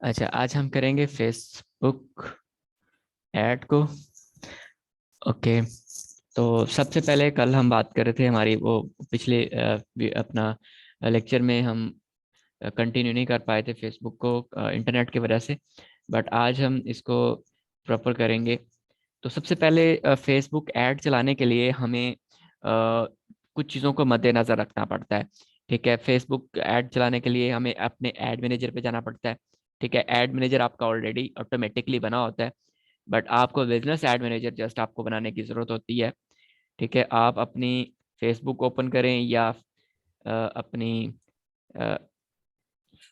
अच्छा, आज हम करेंगे फेसबुक ऐड को। ओके, तो सबसे पहले कल हम बात कर रहे थे, हमारी वो पिछले अपना लेक्चर में हम कंटिन्यू नहीं कर पाए थे फेसबुक को इंटरनेट की वजह से। बट आज हम इसको प्रॉपर करेंगे। तो सबसे पहले फेसबुक ऐड चलाने के लिए हमें कुछ चीज़ों को मद्देनज़र रखना पड़ता है। ठीक है, फेसबुक ऐड चलाने के लिए हमें अपने ऐड मैनेजर पे जाना पड़ता है। ठीक है, ऐड मैनेजर आपका ऑलरेडी ऑटोमेटिकली बना होता है, बट आपको बिजनेस ऐड मैनेजर जस्ट आपको बनाने की ज़रूरत होती है। ठीक है, आप अपनी फेसबुक ओपन करें या अपनी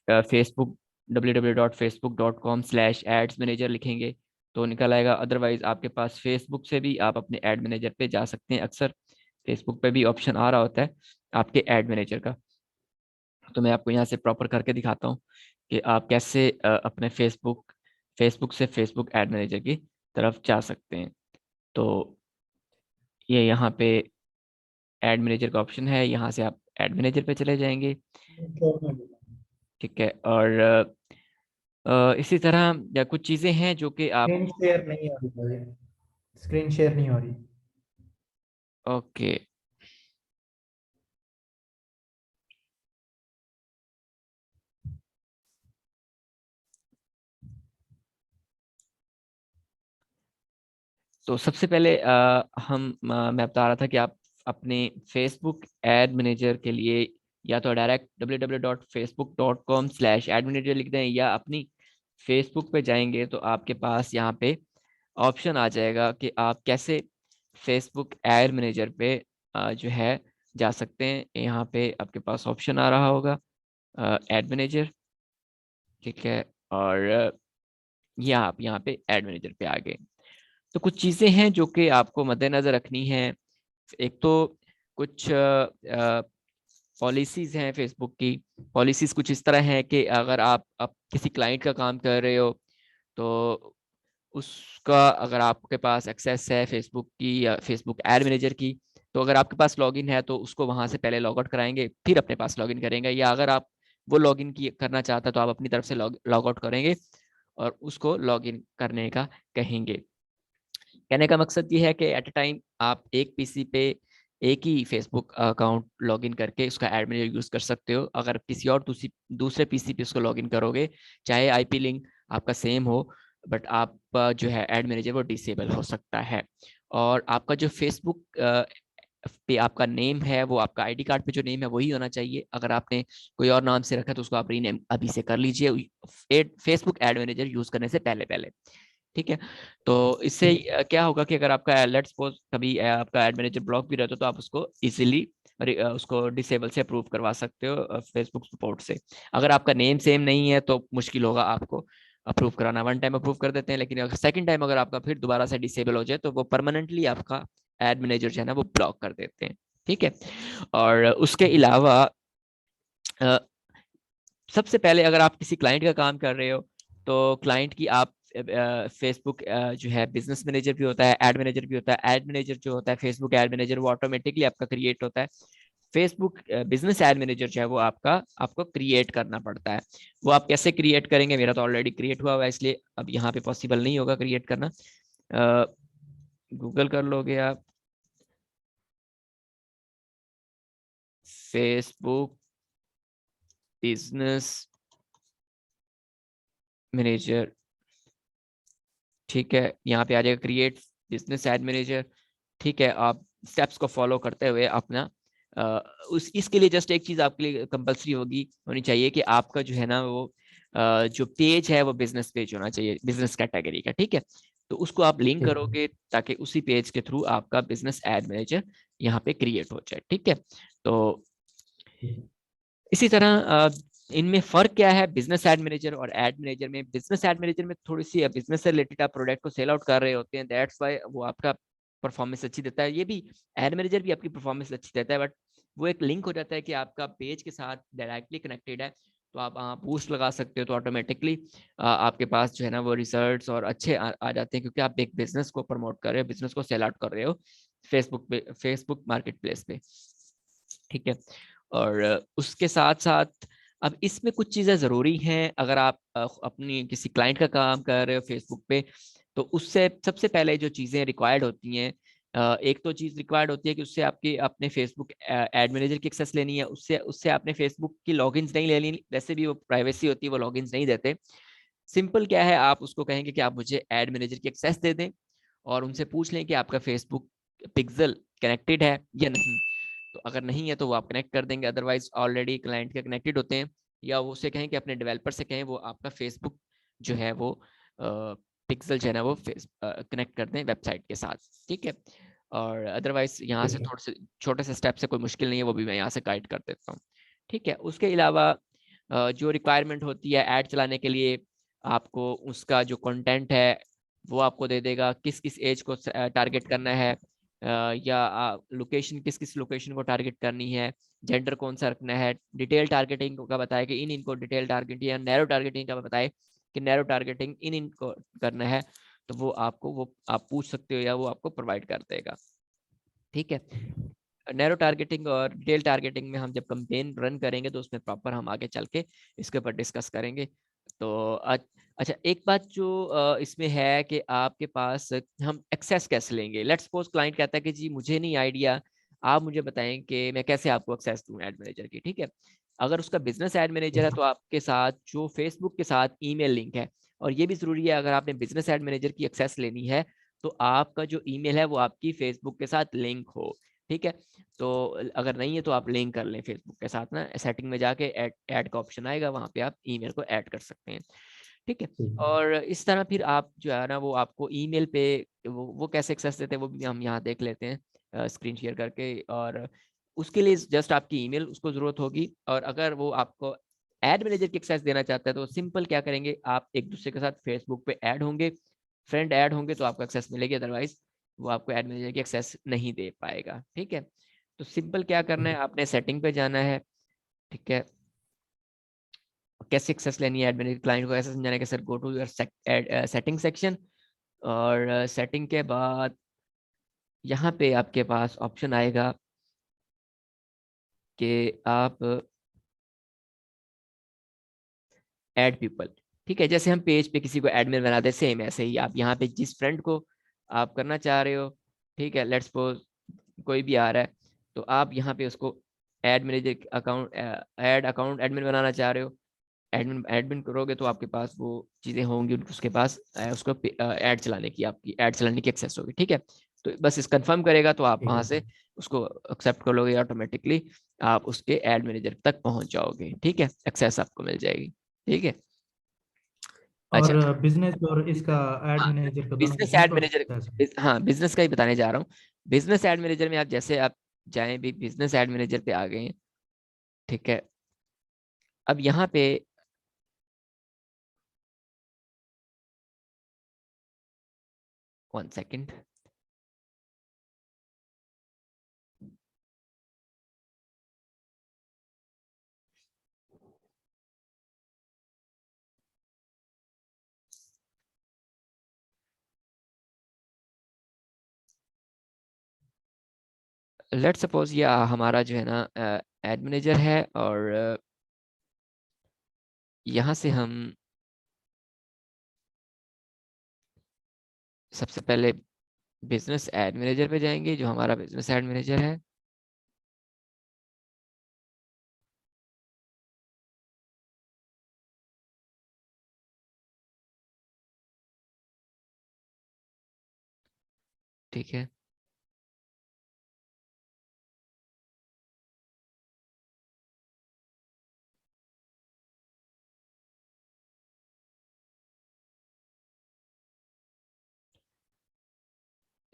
फेसबुक www.facebook.com/ads मैनेजर लिखेंगे तो निकल आएगा। अदरवाइज आपके पास फेसबुक से भी आप अपने ऐड मैनेजर पे जा सकते हैं। अक्सर फेसबुक पे भी ऑप्शन आ रहा होता है आपके ऐड मैनेजर का। तो मैं आपको यहाँ से प्रॉपर करके दिखाता हूँ कि आप कैसे अपने फेसबुक फेसबुक से फेसबुक ऐड मैनेजर की तरफ जा सकते हैं। तो ये यहाँ पे ऐड मैनेजर का ऑप्शन है, यहाँ से आप ऐड मैनेजर पे चले जाएंगे। ठीक है, और इसी तरह या कुछ चीज़ें हैं जो कि आप। स्क्रीन शेयर नहीं हो रही मुझे, स्क्रीन शेयर नहीं हो रही। ओके, तो सबसे पहले मैं बता रहा था कि आप अपने फेसबुक एड मैनेजर के लिए या तो डायरेक्ट www.facebook.com/एड मैनेजर लिख दें, या अपनी फेसबुक पे जाएंगे तो आपके पास यहाँ पे ऑप्शन आ जाएगा कि आप कैसे फेसबुक एड मैनेजर पे जो है जा सकते हैं। यहाँ पे आपके पास ऑप्शन आ रहा होगा एड मैनेजर। ठीक है, और ये आप यहाँ पे एड मैनेजर पे आ गए। तो कुछ चीज़ें हैं जो कि आपको मद्देनजर रखनी है। एक तो कुछ पॉलिसीज हैं फेसबुक की। पॉलिसीज कुछ इस तरह हैं कि अगर आप किसी क्लाइंट का काम कर रहे हो तो उसका अगर आपके पास एक्सेस है फेसबुक की या फेसबुक एड मैनेजर की, तो अगर आपके पास लॉगिन है तो उसको वहां से पहले लॉग आउट कराएंगे, फिर अपने पास लॉगिन करेंगे। या अगर आप वो लॉगिन की करना चाहता है तो आप अपनी तरफ से लॉग आउट करेंगे और उसको लॉगिन करने का कहेंगे। कहने का मकसद ये है कि एट अ टाइम आप एक पीसी पे एक ही फेसबुक अकाउंट लॉगिन करके उसका एड मैनेजर यूज कर सकते हो। अगर किसी और दूसरे पीसी पे उसको लॉगिन करोगे, चाहे आईपी लिंक आपका सेम हो, बट आप जो है एड मैनेजर वो डिसेबल हो सकता है। और आपका जो फेसबुक पे आपका नेम है वो आपका आईडी कार्ड पे जो नेम है वही होना चाहिए। अगर आपने कोई और नाम से रखा है तो उसको आप रीनेम अभी से कर लीजिए फेसबुक एड मैनेजर यूज करने से पहले पहले। ठीक है, तो इससे क्या होगा कि अगर आपका लेट्स सपोज कभी आपका एड मैनेजर ब्लॉक भी रहता है तो आप उसको इजीली उसको डिसेबल से अप्रूव करवा सकते हो फेसबुक सपोर्ट से। अगर आपका नेम सेम नहीं है तो मुश्किल होगा आपको अप्रूव कराना। वन टाइम अप्रूव कर देते हैं, लेकिन अगर सेकंड टाइम अगर आपका फिर दोबारा से डिसेबल हो जाए तो वो परमानेंटली आपका एड मैनेजर जो है ना वो ब्लॉक कर देते हैं। ठीक है, और उसके अलावा अ, सबसे पहले अगर आप किसी क्लाइंट का काम कर रहे हो तो क्लाइंट की आप फेसबुक जो है बिजनेस मैनेजर भी होता है, एड मैनेजर भी होता है। एड मैनेजर जो होता है फेसबुक एड मैनेजर वो ऑटोमेटिकली आपका क्रिएट होता है। फेसबुक बिजनेस एड मैनेजर जो है वो आपको क्रिएट करना पड़ता है। वो आप कैसे क्रिएट करेंगे, मेरा तो ऑलरेडी क्रिएट हुआ हुआ है इसलिए अब यहाँ पे पॉसिबल नहीं होगा क्रिएट करना। गूगल कर लोगे आप फेसबुक बिजनेस मैनेजर। ठीक है, यहाँ पे आ जाएगा क्रिएट बिजनेस एड मैनेजर। ठीक है, आप स्टेप्स को फॉलो करते हुए अपना उस इसके लिए जस्ट एक चीज आपके लिए कंपलसरी होनी चाहिए कि आपका जो है ना वो जो पेज है वो बिजनेस पेज होना चाहिए, बिजनेस कैटेगरी का। ठीक है, तो उसको आप लिंक ठीक करोगे ताकि उसी पेज के थ्रू आपका बिजनेस एड मैनेजर यहाँ पे क्रिएट हो जाए। ठीक है, तो है। इसी तरह इनमें फर्क क्या है बिजनेस एड मैनेजर और एड मैनेजर में। बिजनेस एड मैनेजर में थोड़ी सी बिजनेस से रिलेटेड आप प्रोडक्ट को सेल आउट कर रहे होते हैं, दैट्स वाई वो आपका परफॉर्मेंस अच्छी देता है। ये भी एड मैनेजर भी आपकी परफॉर्मेंस अच्छी देता है, बट वो एक लिंक हो जाता है कि आपका पेज के साथ डायरेक्टली कनेक्टेड है, तो आप बूस्ट लगा सकते हो तो ऑटोमेटिकली आपके पास जो है ना वो रिजल्ट्स और अच्छे आ जाते हैं, क्योंकि आप एक बिजनेस को प्रमोट कर रहे हो, बिजनेस को सेल आउट कर रहे हो फेसबुक पे, फेसबुक मार्केट प्लेस पे। ठीक है, और उसके साथ साथ अब इसमें कुछ चीज़ें ज़रूरी हैं, अगर आप अपनी किसी क्लाइंट का काम कर रहे हो फेसबुक पे, तो उससे सबसे पहले जो चीज़ें रिक्वायर्ड होती हैं, एक तो चीज़ रिक्वायर्ड होती है कि उससे आपकी अपने फेसबुक एड मैनेजर की एक्सेस लेनी है, उससे उससे आपने फेसबुक की लॉगिन्स नहीं लेनी, वैसे भी वो प्राइवेसी होती है, वो लॉगिन्स नहीं देते। सिंपल क्या है, आप उसको कहेंगे कि आप मुझे एड मैनेजर की एक्सेस दे दें और उनसे पूछ लें कि आपका फेसबुक पिक्सल कनेक्टेड है या नहीं। तो अगर नहीं है तो वो आप कनेक्ट कर देंगे, अदरवाइज ऑलरेडी क्लाइंट के कनेक्टेड होते हैं, या वो उसे कहें कि अपने डेवलपर से कहें वो आपका फेसबुक जो है वो पिक्सल जो है ना वो कनेक्ट कर दें वेबसाइट के साथ, ठीक है। और अदरवाइज यहाँ से ठीक है। थोड़े से छोटे से स्टेप से कोई मुश्किल नहीं है, वो भी मैं यहाँ से गाइड कर देता हूँ, ठीक है। उसके अलावा जो रिक्वायरमेंट होती है ऐड चलाने के लिए, आपको उसका जो कंटेंट है वो आपको दे देगा, किस किस एज को टारगेट करना है, या लोकेशन किस किस लोकेशन को टारगेट करनी है, जेंडर कौन सा रखना है, डिटेल टारगेटिंग का बताए कि इन इनको डिटेल टारगेटिंग, या नैरो टारगेटिंग का बताए कि नैरो टारगेटिंग इन इनको करना है, तो वो आपको वो आप पूछ सकते हो या वो आपको प्रोवाइड कर देगा, ठीक है। नैरो टारगेटिंग और डिटेल टारगेटिंग में हम जब कंपेन रन करेंगे तो उसमें प्रॉपर हम आगे चल के इसके ऊपर डिस्कस करेंगे। तो अच्छा, एक बात जो इसमें है कि आपके पास हम एक्सेस कैसे लेंगे। लेट्स सपोज क्लाइंट कहता है कि जी मुझे नहीं आइडिया, आप मुझे बताएं कि मैं कैसे आपको एक्सेस दूं एड मैनेजर की, ठीक है। अगर उसका बिजनेस एड मैनेजर है तो आपके साथ जो फेसबुक के साथ ईमेल लिंक है, और ये भी जरूरी है अगर आपने बिजनेस एड मैनेजर की एक्सेस लेनी है तो आपका जो ईमेल है वो आपकी फेसबुक के साथ लिंक हो, ठीक है। तो अगर नहीं है तो आप लिंक कर लें फेसबुक के साथ ना, सेटिंग में जाके ऐड का ऑप्शन आएगा, वहां पे आप ईमेल को ऐड कर सकते हैं, ठीक है। और इस तरह फिर आप जो है ना वो आपको ईमेल पे वो कैसे एक्सेस देते हैं वो भी हम यहाँ देख लेते हैं स्क्रीन शेयर करके। और उसके लिए जस्ट आपकी ईमेल उसको जरूरत होगी, और अगर वो आपको एड मैनेजर की एक्सेस देना चाहता है तो सिंपल क्या करेंगे, आप एक दूसरे के साथ फेसबुक पे ऐड होंगे, फ्रेंड ऐड होंगे तो आपको एक्सेस मिलेगी, अदरवाइज वो आपको एड मैनेजर की एक्सेस नहीं दे पाएगा, ठीक है। तो सिंपल क्या करना है, आपने सेटिंग पे जाना है, ठीक है। कैसे एक्सेस लेनी है एड मैनेजर, क्लाइंट को ऐसे समझाना है कि sir go to your setting section, और सेटिंग के बाद यहाँ पे आपके पास ऑप्शन आएगा कि आप ऐड पीपल, ठीक है। जैसे हम पेज पे किसी को एडमिन बनाते हैं, सेम ऐसे ही आप यहाँ पे जिस फ्रेंड को आप करना चाह रहे हो, ठीक है, लेट्स सपोज कोई भी आ रहा है, तो आप यहाँ पे उसको ad manager account ad account admin बनाना चाह रहे हो, एडमिन एडमिन करोगे तो आपके पास वो चीज़ें होंगी, उसके पास उसको ऐड चलाने की, आपकी ऐड चलाने की एक्सेस होगी, ठीक है। तो बस इस कंफर्म करेगा तो आप ठीक वहाँ है। से उसको एक्सेप्ट कर लोगे, ऑटोमेटिकली आप उसके ऐड मैनेजर तक पहुँच जाओगे, ठीक है, एक्सेस आपको मिल जाएगी, ठीक है। अच्छा, और बिजनेस और इसका एड हाँ, मैनेजर का दोनों का business same add manager, process है? हाँ बिजनेस का ही बताने जा रहा हूँ। बिजनेस एड मैनेजर में आप जैसे आप जाएं भी बिजनेस एड मैनेजर पे आ गए हैं, ठीक है। अब यहाँ पे 1 सेकेंड, लेट सपोज ये हमारा जो है ना एड मैनेजर है, और यहाँ से हम सबसे पहले बिजनेस एड मैनेजर पे जाएंगे, जो हमारा बिजनेस एड मैनेजर है, ठीक है।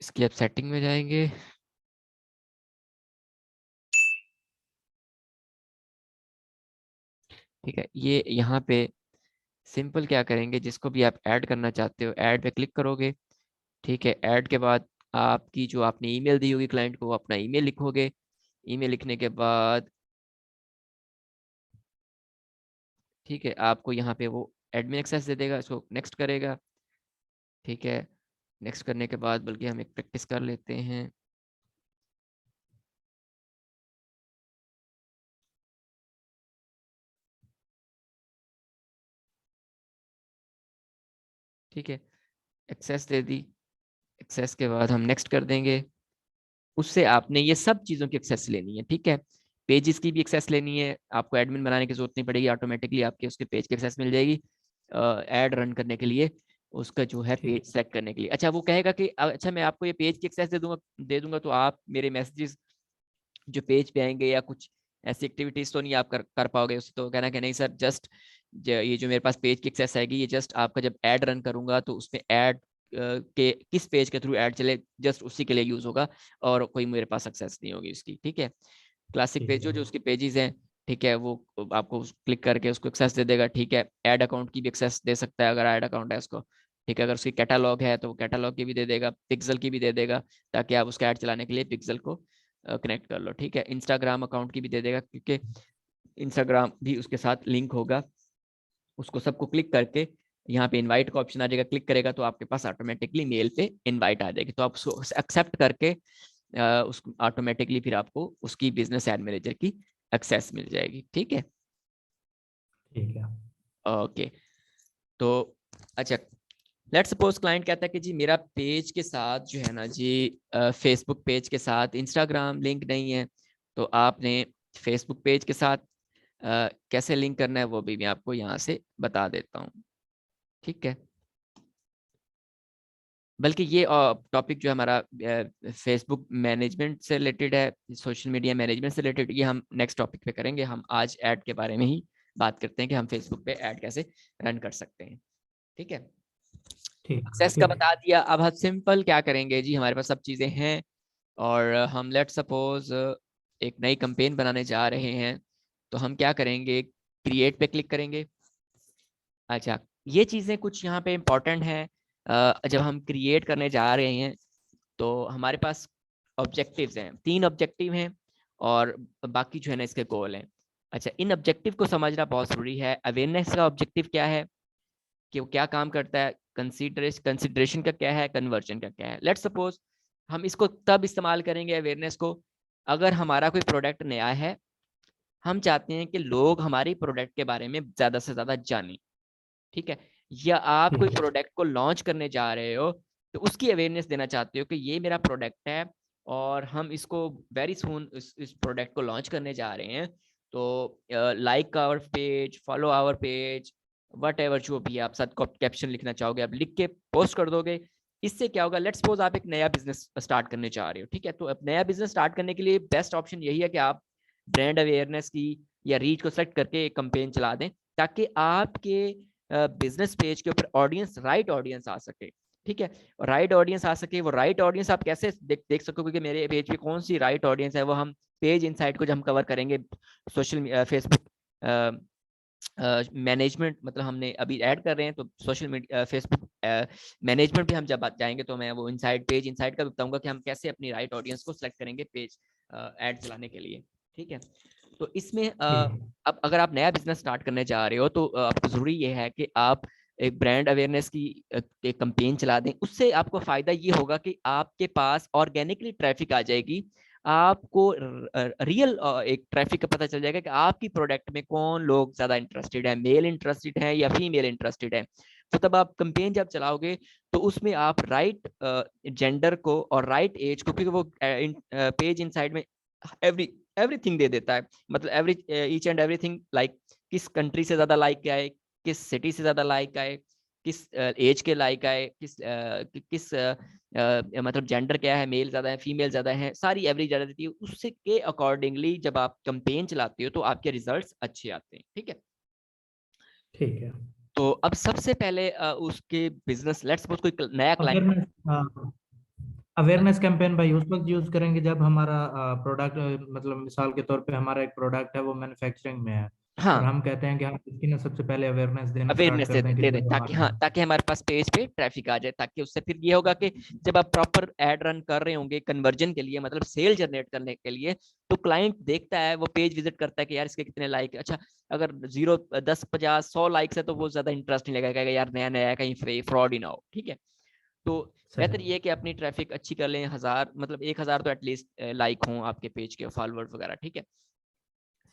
इसकी अब सेटिंग में जाएंगे, ठीक है। ये यहाँ पे सिंपल क्या करेंगे, जिसको भी आप ऐड करना चाहते हो ऐड पे क्लिक करोगे, ठीक है। ऐड के बाद आपकी जो आपने ईमेल दी होगी क्लाइंट को, वो अपना ईमेल लिखोगे, ईमेल लिखने के बाद ठीक है आपको यहाँ पे वो एडमिन एक्सेस दे देगा, इसको नेक्स्ट करेगा, ठीक है। नेक्स्ट करने के बाद बल्कि हम एक प्रैक्टिस कर लेते हैं, ठीक है, एक्सेस दे दी। एक्सेस के बाद हम नेक्स्ट कर देंगे। उससे आपने ये सब चीज़ों की एक्सेस लेनी है, ठीक है। पेजेस की भी एक्सेस लेनी है, आपको एडमिन बनाने की जरूरत नहीं पड़ेगी, ऑटोमेटिकली आपके उसके पेज की एक्सेस मिल जाएगी ऐड रन करने के लिए, उसका जो है ठीक। पेज सेलेक्ट करने के लिए। अच्छा वो कहेगा कि अच्छा मैं आपको ये पेज की एक्सेस दे दूंगा तो आप मेरे मैसेजेस जो पेज पे आएंगे या कुछ ऐसी एक्टिविटीज तो नहीं आप कर पाओगे उससे। तो कहना कि नहीं सर, जस्ट ये जो मेरे पास पेज की एक्सेस आएगी ये जस्ट आपका जब ऐड रन करूंगा तो उसमें ऐड के किस पेज के थ्रू ऐड चले जस्ट उसी के लिए यूज होगा, और कोई मेरे पास एक्सेस नहीं होगी उसकी, ठीक है। क्लासिक ठीक पेज है। जो उसके पेजेस हैं, ठीक है, वो आपको क्लिक करके उसको एक्सेस दे देगा, ठीक है। ऐड अकाउंट की भी एक्सेस दे सकता है अगर ऐड अकाउंट है उसको, ठीक है। अगर उसकी कैटालॉग है तो वो कैटालॉग की भी दे देगा, पिक्सल की भी दे देगा, ताकि आप उसका ऐड चलाने के लिए पिक्सल को कनेक्ट कर लो, ठीक है। इंस्टाग्राम अकाउंट की भी दे देगा, क्योंकि इंस्टाग्राम भी उसके साथ लिंक होगा। उसको सबको क्लिक करके यहाँ पे इनवाइट का ऑप्शन आ जाएगा, क्लिक करेगा तो आपके पास ऑटोमेटिकली मेल पे इनवाइट आ जाएगी, तो आप उसको एक्सेप्ट करके उसको ऑटोमेटिकली फिर आपको उसकी बिजनेस एड मैनेजर की एक्सेस मिल जाएगी, ठीक है। ठीक है। ओके, तो अच्छा, लेट्स सपोज क्लाइंट कहता है कि जी मेरा पेज के साथ जो है ना जी, फेसबुक पेज के साथ इंस्टाग्राम लिंक नहीं है। तो आपने फेसबुक पेज के साथ कैसे लिंक करना है वो भी मैं आपको यहाँ से बता देता हूँ, ठीक है। बल्कि ये टॉपिक जो हमारा फेसबुक मैनेजमेंट से रिलेटेड है, सोशल मीडिया मैनेजमेंट से रिलेटेड, ये हम नेक्स्ट टॉपिक पे करेंगे। हम आज ऐड के बारे में ही बात करते हैं कि हम फेसबुक पे ऐड कैसे रन कर सकते हैं, ठीक है। ठीक। एक्सेस का ठीक। बता दिया। अब हम सिंपल क्या करेंगे जी, हमारे पास सब चीज़ें हैं और हम लेट सपोज एक नई कैंपेन बनाने जा रहे हैं, तो हम क्या करेंगे, क्रिएट पे क्लिक करेंगे। अच्छा, ये चीज़ें कुछ यहाँ पे इम्पोर्टेंट हैं। जब हम क्रिएट करने जा रहे हैं तो हमारे पास ऑब्जेक्टिव्स हैं, 3 ऑब्जेक्टिव हैं और बाकी जो है ना इसके गोल हैं। अच्छा, इन ऑब्जेक्टिव को समझना बहुत ज़रूरी है। अवेयरनेस का ऑब्जेक्टिव क्या है, कि वो क्या काम करता है, कंसिडरेशन का क्या है, कन्वर्जन का क्या है। लेट्स सपोज हम इसको तब इस्तेमाल करेंगे अवेयरनेस को, अगर हमारा कोई प्रोडक्ट नया है, हम चाहते हैं कि लोग हमारी प्रोडक्ट के बारे में ज़्यादा से ज़्यादा जानें, ठीक है। या आप कोई ठीक। प्रोडक्ट को लॉन्च करने जा रहे हो तो उसकी अवेयरनेस देना चाहते हो कि ये मेरा प्रोडक्ट है और हम इसको वेरी सून इस प्रोडक्ट को लॉन्च करने जा रहे हैं। तो like our page, follow our page, whatever जो भी आप साथ कैप्शन लिखना चाहोगे आप लिख के पोस्ट कर दोगे। इससे क्या होगा, लेट्स सपोज आप एक नया बिजनेस स्टार्ट करने चाह रहे हो, ठीक है। तो अब नया बिजनेस स्टार्ट करने के लिए बेस्ट ऑप्शन यही है कि आप ब्रांड अवेयरनेस की या रीच को सेलेक्ट करके एक कंपेन चला दें, ताकि आपके बिजनेस पेज के ऊपर ऑडियंस, राइट ऑडियंस आ सके, ठीक है। राइट ऑडियंस आ सके, वो राइट ऑडियंस आप कैसे देख सकोगे कि मेरे पेज पे कौन सी राइट ऑडियंस है, वो हम पेज इनसाइट को जब हम कवर करेंगे, सोशल फेसबुक मैनेजमेंट, मतलब हमने अभी ऐड कर रहे हैं तो सोशल मीडिया फेसबुक मैनेजमेंट पे हम जब जाएंगे तो मैं वो इनसाइड पेज इनसाइड का भी बताऊंगा कि हम कैसे अपनी राइट ऑडियंस को सिलेक्ट करेंगे पेज ऐड चलाने के लिए, ठीक है। तो इसमें ठीक। अब अगर आप नया बिजनेस स्टार्ट करने जा रहे हो तो आपको जरूरी ये है कि आप एक ब्रांड अवेयरनेस की एक कंपेन चला दें। उससे आपको फायदा ये होगा कि आपके पास ऑर्गेनिकली ट्रैफिक आ जाएगी, आपको रियल एक ट्रैफिक का पता चल जाएगा कि आपकी प्रोडक्ट में कौन लोग ज्यादा इंटरेस्टेड है, मेल इंटरेस्टेड है या फीमेल इंटरेस्टेड है। तो तब आप कंपेन जब चलाओगे तो उसमें आप राइट जेंडर को और राइट एज को, क्योंकि वो पेज इनसाइड में एवरी एवरीथिंग दे देता है, मतलब every each and everything, like किस कंट्री से ज्यादा लाइक आए, किस सिटी से ज्यादा लाइक आए, किस एज के लाइक आए, किस मतलब जेंडर क्या है, मेल ज्यादा है फीमेल ज्यादा है, सारी एवरेज ज्यादा देती है। उससे के अकॉर्डिंगली जब आप कैंपेन चलाते हो तो आपके रिजल्ट्स अच्छे आते हैं, ठीक है। ठीक है। तो अब सबसे पहले उसके बिजनेस, लेट्स सपोज कोई नया क्लाइंट। अवेयरनेस, हाँ, अवेयरनेस कैंपेन भाई उस वक्त यूज करेंगे जब हमारा प्रोडक्ट, मतलब मिसाल के तौर पे हमारा एक प्रोडक्ट है वो मैन्युफैक्चरिंग में है, और हाँ, हम कहते हैं कि हम इसकी ना सबसे पहले अवेयरनेस देना स्टार्ट अवेयरनेस कर दें कि दे दें जो ताकि, हमारा। हाँ, ताकि हमारे पास पेज पे ट्रैफिक आ जाए, ताकि उससे फिर ये होगा कि जब आप प्रॉपर एड रन कर रहे होंगे कन्वर्जन के लिए, मतलब सेल जनरेट करने के लिए, तो क्लाइंट देखता है, वो पेज विजिट करता है कि यार इसके कितने लाइक है। अच्छा, अगर 0, 10, 50, 100 लाइक्स है तो वो ज्यादा इंटरेस्ट नहीं लगेगा, यार नया नया है, कहीं फ्रॉड ही ना हो, ठीक है। तो बेहतर सही। ये है कि अपनी ट्रैफिक अच्छी कर लें, 1000 मतलब 1000 तो एटलीस्ट लाइक हों आपके पेज के फॉलोअर्स वगैरह, ठीक है।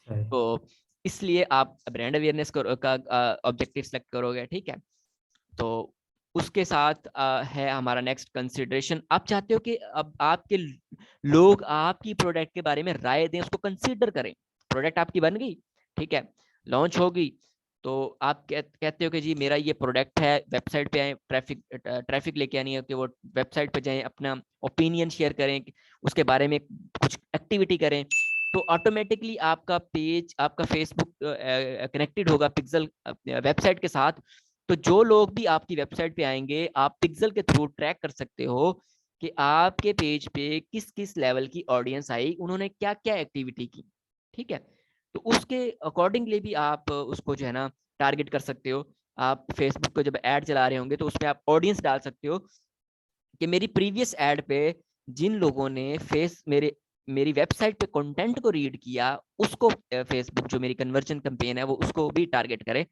सही। तो इसलिए आप ब्रांड अवेयरनेस का ऑब्जेक्टिव सेलेक्ट करोगे, ठीक है। तो उसके साथ है हमारा नेक्स्ट कंसिडरेशन। आप चाहते हो कि अब आपके लोग आपकी प्रोडक्ट के बारे में राय दें, उसको कंसीडर करें। प्रोडक्ट आपकी बन गई, ठीक है, लॉन्च होगी, तो आप कहते हो कि जी मेरा ये प्रोडक्ट है, वेबसाइट पे आए, ट्रैफिक लेके आनी है कि वो वेबसाइट पे जाएं, अपना ओपिनियन शेयर करें, उसके बारे में कुछ एक्टिविटी करें, तो ऑटोमेटिकली आपका पेज, आपका फेसबुक कनेक्टेड होगा पिक्सल वेबसाइट के साथ। तो जो लोग भी आपकी वेबसाइट पे आएंगे, आप पिक्सल के थ्रू ट्रैक कर सकते हो कि आपके पेज पे किस किस लेवल की ऑडियंस आई, उन्होंने क्या क्या एक्टिविटी की, ठीक है। तो उसके अकॉर्डिंगली भी आप उसको जो है ना टारगेट कर सकते हो। आप फेसबुक को जब ऐड चला रहे होंगे तो उसमें आप ऑडियंस डाल सकते हो कि मेरी प्रीवियस ऐड पे जिन लोगों ने मेरी वेबसाइट पे कंटेंट को रीड किया, उसको फेसबुक जो मेरी कन्वर्जन कैंपेन है वो उसको भी टारगेट करे।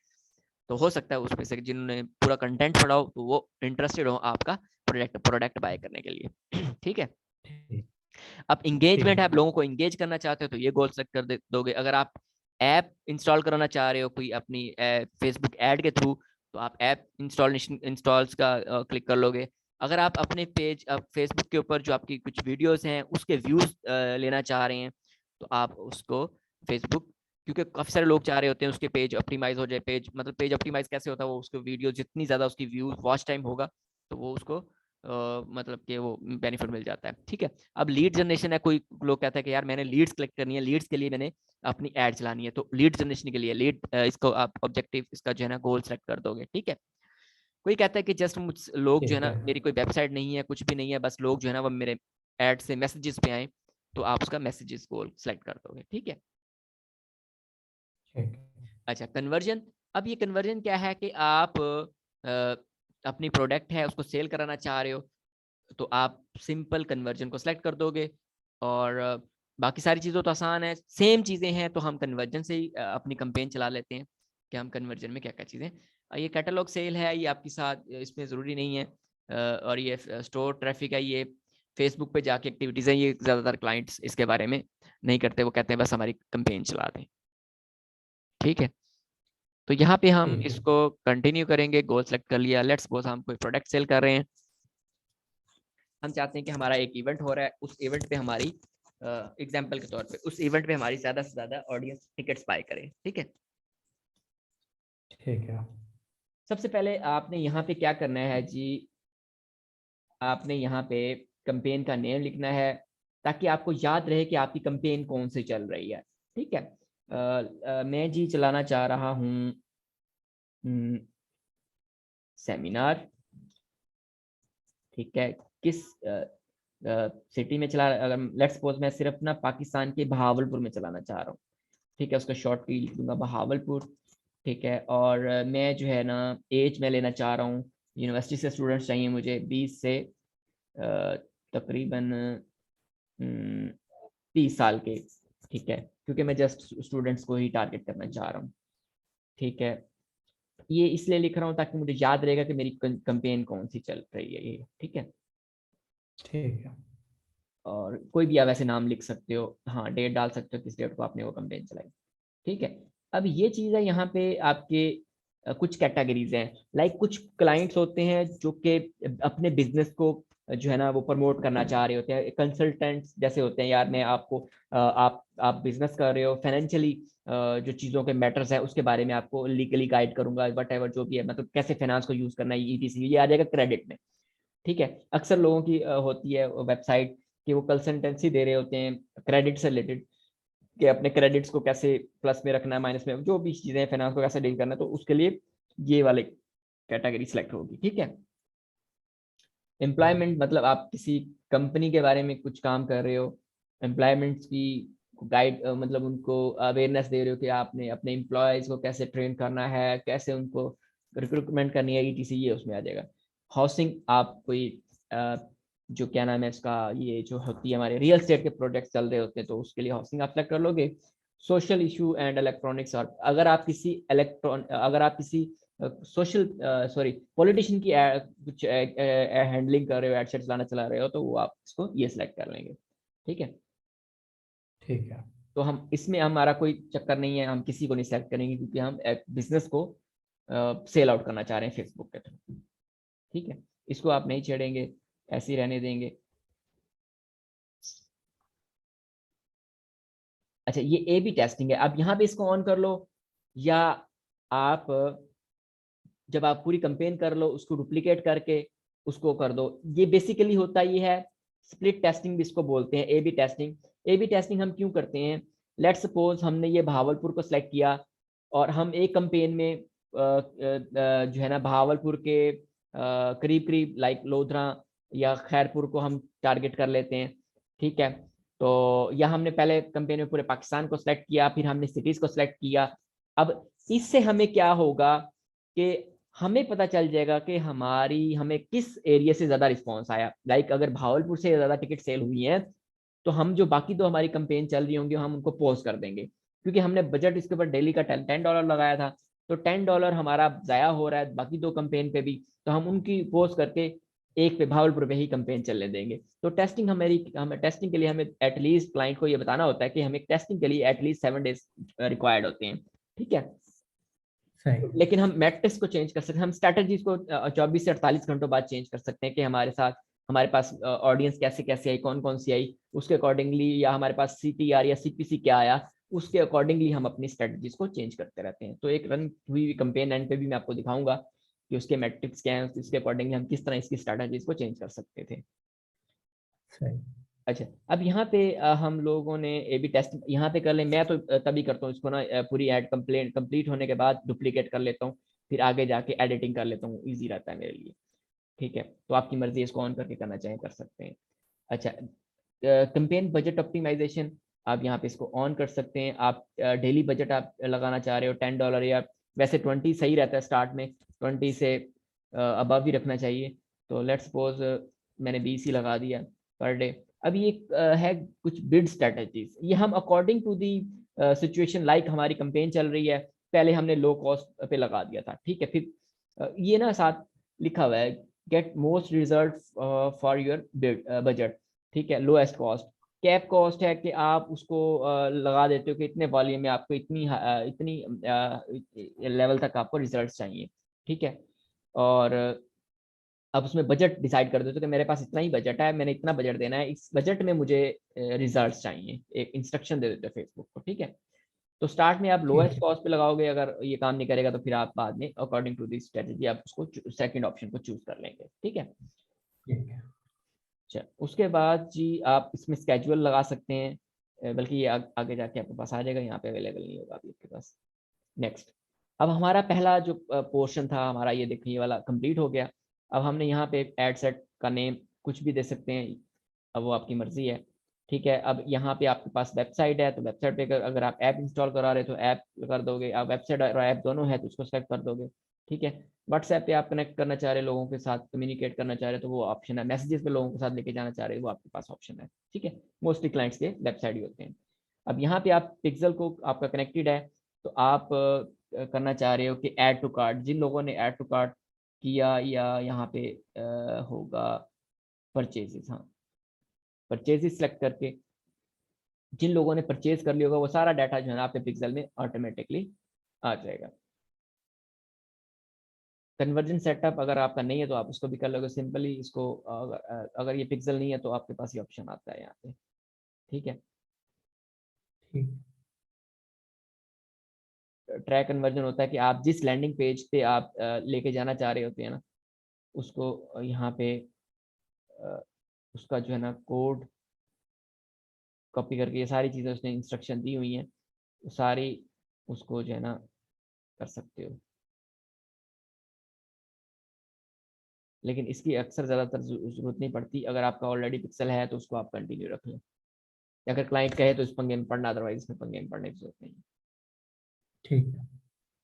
तो हो सकता है उसमें से जिन्होंने पूरा कंटेंट पढ़ा हो तो वो इंटरेस्टेड हो आपका प्रोडक्ट बाय करने के लिए ठीक है। ठीक अब ठीक इंगेजमेंट है, है। आप लोगों को इंगेज करना चाहते हो तो ये गोल सेट कर दोगे। अगर आप ऐप इंस्टॉल कराना चाह रहे हो कोई अपनी फेसबुक ऐड के थ्रू, तो आप ऐप इंस्टॉल्स का क्लिक कर लोगे। अगर आप अपने पेज फेसबुक के ऊपर जो आपकी कुछ वीडियोस हैं उसके व्यूज लेना चाह रहे हैं, तो आप उसको फेसबुक, क्योंकि काफी सारे लोग चाह रहे होते हैं उसके पेज ऑप्टिमाइज हो जाए। पेज मतलब पेज ऑप्टिमाइज कैसे होता है, वो उसको वीडियो जितनी ज्यादा उसकी व्यूज वॉच टाइम होगा, तो वो उसको मतलब कि वो बेनिफिट मिल जाता है, ठीक है। अब लीड जनरेशन है, कोई लोग कहता है कि यार मैंने लीड्स कलेक्ट करनी है, लीड्स के लिए मैंने अपनी ऐड चलानी है, तो लीड जनरेशन के लिए लीड इसको आप ऑब्जेक्टिव इसका जो है ना गोल सेलेक्ट कर दोगे, ठीक है। कोई कहता है कि जस्ट मुझ लोग जो है ठीक ना, है। मेरी कोई वेबसाइट नहीं है, कुछ भी नहीं है, बस लोग जो है ना वो मेरे ऐड से मैसेजेस पे आए, तो आप उसका मैसेजेस गोल सेलेक्ट कर दोगे, ठीक है। ठीक। अच्छा, कन्वर्जन। अब ये कन्वर्जन क्या है कि आप अपनी प्रोडक्ट है उसको सेल कराना चाह रहे हो, तो आप सिंपल कन्वर्जन को सिलेक्ट कर दोगे। और बाकी सारी चीज़ों तो आसान है, सेम चीज़ें हैं, तो हम कन्वर्जन से ही अपनी कंपेन चला लेते हैं कि हम कन्वर्जन में क्या क्या चीज़ें। ये कैटलॉग सेल है, ये आपके साथ इसमें ज़रूरी नहीं है। और ये स्टोर ट्रैफिक है, ये फेसबुक पे जाके एक्टिविटीज़ हैं, ये ज़्यादातर क्लाइंट्स इसके बारे में नहीं करते, वो कहते हैं बस हमारी कंपेन चला दें, ठीक है। तो यहाँ पे हम ठीक है। इसको कंटिन्यू करेंगे। गोल सेलेक्ट कर लिया, लेट्स सपोज हम कोई प्रोडक्ट सेल कर रहे हैं, हम चाहते हैं कि हमारा एक इवेंट हो रहा है, उस इवेंट पे हमारी एग्जांपल के तौर पे उस इवेंट पे हमारी ज्यादा से ज्यादा ऑडियंस टिकट्स बाय करे, ठीक है। ठीक है। सबसे पहले आपने यहाँ पे क्या करना है जी, आपने यहाँ पे कंपेन का नेम लिखना है ताकि आपको याद रहे कि आपकी कंपेन कौन सी चल रही है, ठीक है। मैं जी चलाना चाह रहा हूँ सेमिनार, ठीक है। किस सिटी में चला, अगर लेट्स सपोज मैं सिर्फ ना पाकिस्तान के बहावलपुर में चलाना चाह रहा हूँ, ठीक है, उसका शॉर्ट की लिख दूंगा बहावलपुर, ठीक है। और मैं जो है ना एज में लेना चाह रहा हूँ, यूनिवर्सिटी से स्टूडेंट्स चाहिए मुझे 20 से तकरीबन 30 साल के, ठीक है, क्योंकि मैं जस्ट स्टूडेंट्स को ही टारगेट करना चाह रहा हूँ, ठीक है। ये इसलिए लिख रहा हूँ ताकि मुझे याद रहेगा कि मेरी कंपेन कौन सी चल रही है ये, ठीक है। ठीक है। और कोई भी आप ऐसे नाम लिख सकते हो, हाँ डेट डाल सकते हो किस डेट को आपने वो कंपेन चलाई, ठीक है। अब ये चीज़ है यहाँ पे आपके कुछ कैटेगरीज हैं, लाइक कुछ क्लाइंट्स होते हैं जो कि अपने बिजनेस को जो है ना वो प्रमोट करना चाह रहे होते हैं, कंसल्टेंट्स जैसे होते हैं, यार मैं आपको आप बिजनेस कर रहे हो, फाइनेंशियली जो चीज़ों के मैटर्स है उसके बारे में आपको लीगली गाइड करूंगा, वट एवर जो भी है, मतलब कैसे फाइनेंस को यूज करना है, ये आ जाएगा क्रेडिट में, ठीक है। अक्सर लोगों की होती है वेबसाइट कि वो कंसल्टेंसी दे रहे होते हैं क्रेडिट से रिलेटेड, कि अपने क्रेडिट्स को कैसे प्लस में रखना है, माइनस में, जो भी चीजें फाइनेंस को कैसे डील करना है, तो उसके लिए ये वाले कैटेगरी सिलेक्ट होगी, ठीक है। एम्प्लॉयमेंट मतलब आप किसी कंपनी के बारे में कुछ काम कर रहे हो, एम्प्लॉयमेंट की गाइड मतलब उनको अवेयरनेस दे रहे हो कि आपने अपने एम्प्लॉयज को कैसे ट्रेन करना है, कैसे उनको रिक्रूटमेंट करनी है, ईटीसी, ये उसमें आ जाएगा। हाउसिंग, आप कोई जो क्या नाम है इसका, ये जो होती है हमारे रियल एस्टेट के प्रोजेक्ट चल रहे होते हैं, तो उसके लिए हाउसिंग आप सेलेक्ट कर लोगे। सोशल इशू एंड इलेक्ट्रॉनिक्स, और अगर आप किसी सोशल सॉरी पॉलिटिशियन की कुछ हैंडलिंग कर रहे हो, एडसेट चला रहे हो, तो वो आप इसको ये सिलेक्ट कर लेंगे, ठीक है। ठीक है। तो हम इसमें हमारा कोई चक्कर नहीं है, हम किसी को नहीं सेलेक्ट करेंगे क्योंकि हम एक बिजनेस को सेल आउट करना चाह रहे हैं फेसबुक के थ्रू। ठीक है, इसको आप नहीं छेड़ेंगे, ऐसे ही रहने देंगे। अच्छा, ये ए बी टेस्टिंग है। अब यहाँ पे इसको ऑन कर लो, या आप जब आप पूरी कंपेन कर लो उसको डुप्लीकेट करके उसको कर दो। ये बेसिकली होता ये है, स्प्लिट टेस्टिंग भी इसको बोलते हैं, A B testing. A B testing हम क्यों करते हैं? लेट्स सपोज हमने ये भावलपुर को सिलेक्ट किया और हम एक कंपेन में जो है ना भावलपुर के करीब करीब लाइक लोधरा या खैरपुर को हम टारगेट कर लेते हैं, ठीक है। तो या हमने पहले कंपेन में पूरे पाकिस्तान को सिलेक्ट किया, फिर हमने सिटीज को सिलेक्ट किया। अब इससे हमें क्या होगा कि हमें पता चल जाएगा कि हमें किस एरिया से ज्यादा रिस्पॉन्स आया। लाइक अगर भावलपुर से ज्यादा टिकट सेल हुई है तो हम जो बाकी दो हमारी कंपेन चल रही होंगी हम उनको पॉज कर देंगे, क्योंकि हमने बजट इसके ऊपर डेली का $10 लगाया था। तो $10 हमारा जाया हो रहा है बाकी दो कंपेन पे भी, तो हम उनकी पॉज करके एक पे भावलपुर पे ही कंपेन चलने देंगे। तो हमें टेस्टिंग के लिए हमें एटलीस्ट क्लाइंट को ये बताना होता है कि हमें टेस्टिंग के लिए एटलीस्ट 7 डेज रिक्वायर्ड होते हैं, ठीक है। सही। लेकिन हम मैट्रिक्स को चेंज कर सकते हैं, हम स्ट्रेटजीज को 24 से 48 घंटों बाद चेंज कर सकते हैं कि हमारे पास ऑडियंस कैसे कैसे आई, कौन कौन सी आई, उसके अकॉर्डिंगली, या हमारे पास CTR या CPC क्या आया, उसके अकॉर्डिंगली हम अपनी स्ट्रेटजीज को चेंज करते रहते हैं। तो एक रन हुई कंपेन एंड पे भी मैं आपको दिखाऊंगा कि उसके मैट्रिक्स क्या है, उसके अकॉर्डिंगली हम किस तरह इसकी स्ट्रेटजीज को चेंज कर सकते थे। सही। अच्छा, अब यहाँ पे हम लोगों ने ए बी टेस्ट यहाँ पे कर ले। मैं तो तभी करता हूँ इसको ना, पूरी एड कंप्लीट होने के बाद डुप्लीकेट कर लेता हूँ, फिर आगे जाके एडिटिंग कर लेता हूँ, ईजी रहता है मेरे लिए, ठीक है। तो आपकी मर्जी, इसको ऑन करके करना चाहें कर सकते हैं। अच्छा, कंपेन बजट ऑप्टिमाइजेशन, आप यहाँ पे इसको ऑन कर सकते हैं। आप डेली बजट आप लगाना चाह रहे हो $10, या वैसे 20 सही रहता है स्टार्ट में, 20 से अबव ही रखना चाहिए। तो लेट्स सपोज मैंने 20 ही लगा दिया पर डे। अब ये है कुछ बिड स्ट्रेटजीज, ये हम according to the situation, like हमारी कंपेन चल रही है, पहले हमने लो कॉस्ट पे लगा दिया था, ठीक है। फिर ये ना साथ लिखा हुआ है, get most result for your budget, ठीक है। लोएस्ट कॉस्ट, कैप कॉस्ट है कि आप उसको लगा देते हो कि इतने वॉल्यूम में आपको इतनी लेवल तक आपको रिजल्ट चाहिए, ठीक है। और अब उसमें बजट डिसाइड कर देते हो कि मेरे पास इतना ही बजट है, मैंने इतना बजट देना है, इस बजट में मुझे रिजल्ट्स चाहिए, एक इंस्ट्रक्शन दे देते हो फेसबुक को, ठीक है। तो स्टार्ट में आप ठीक लोएस्ट है। कॉस्ट पे लगाओगे, अगर ये काम नहीं करेगा तो फिर आप बाद में अकॉर्डिंग टू दिस स्ट्रेटजी आप उसको सेकंड ऑप्शन को चूज कर लेंगे, ठीक है। ठीक है। अच्छा, उसके बाद जी आप इसमें स्केड्यूल लगा सकते हैं, बल्कि ये आगे जाके आपके पास आ जाएगा, यहाँ पे अवेलेबल नहीं होगा अभी आपके पास। नेक्स्ट, अब हमारा पहला जो पोर्शन था हमारा, ये देखिए ये वाला कंप्लीट हो गया। अब हमने यहाँ पे एड सेट का नेम कुछ भी दे सकते हैं, अब वो आपकी मर्जी है, ठीक है। अब यहाँ पे आपके पास वेबसाइट है, तो वेबसाइट पे अगर आप ऐप इंस्टॉल करा रहे हो तो ऐप कर दोगे, आप वेबसाइट और ऐप दोनों है तो उसको सेलेक्ट कर दोगे, ठीक है। व्हाट्सएप पे आप कनेक्ट करना चाह रहे हो, लोगों के साथ कम्युनिकेट करना चाह रहे हो तो वो ऑप्शन है। मैसेजेस पे लोगों के साथ लेके जाना चाह रहे हो, वो आपके पास ऑप्शन है, ठीक है। मोस्टली क्लाइंट्स के वेबसाइट ही होते हैं। अब यहाँ पे आप पिक्सल को आपका कनेक्टेड है, तो आप करना चाह रहे हो कि ऐड टू कार्ट, जिन लोगों ने ऐड टू कार्ट किया, या यहाँ पे होगा परचेजेस, हाँ परचेजेस सेलेक्ट करके जिन लोगों ने परचेज कर लिया होगा वो सारा डाटा जो है ना आपके पिक्सल में ऑटोमेटिकली आ जाएगा। कन्वर्जन सेटअप अगर आपका नहीं है तो आप उसको भी कर लोगे सिंपली, इसको अगर ये पिक्सल नहीं है तो आपके पास ये ऑप्शन आता है यहाँ पे, ठीक है। ठीक। ट्रैक कन्वर्जन होता है कि आप जिस लैंडिंग पेज पे आप लेके जाना चाह रहे होते हैं ना, उसको यहाँ पे उसका जो है ना कोड कॉपी करके, ये सारी चीज़ें उसने इंस्ट्रक्शन दी हुई हैं, तो सारी उसको जो है ना कर सकते हो। लेकिन इसकी अक्सर ज़्यादातर जरूरत नहीं पड़ती, अगर आपका ऑलरेडी पिक्सल है तो उसको आप कंटिन्यू रख लें, अगर क्लाइंट कहे तो इस पंगे में पढ़ना, अदरवाइज इसमें पंगे में पढ़ने की जरूरत नहीं है। ठीक है।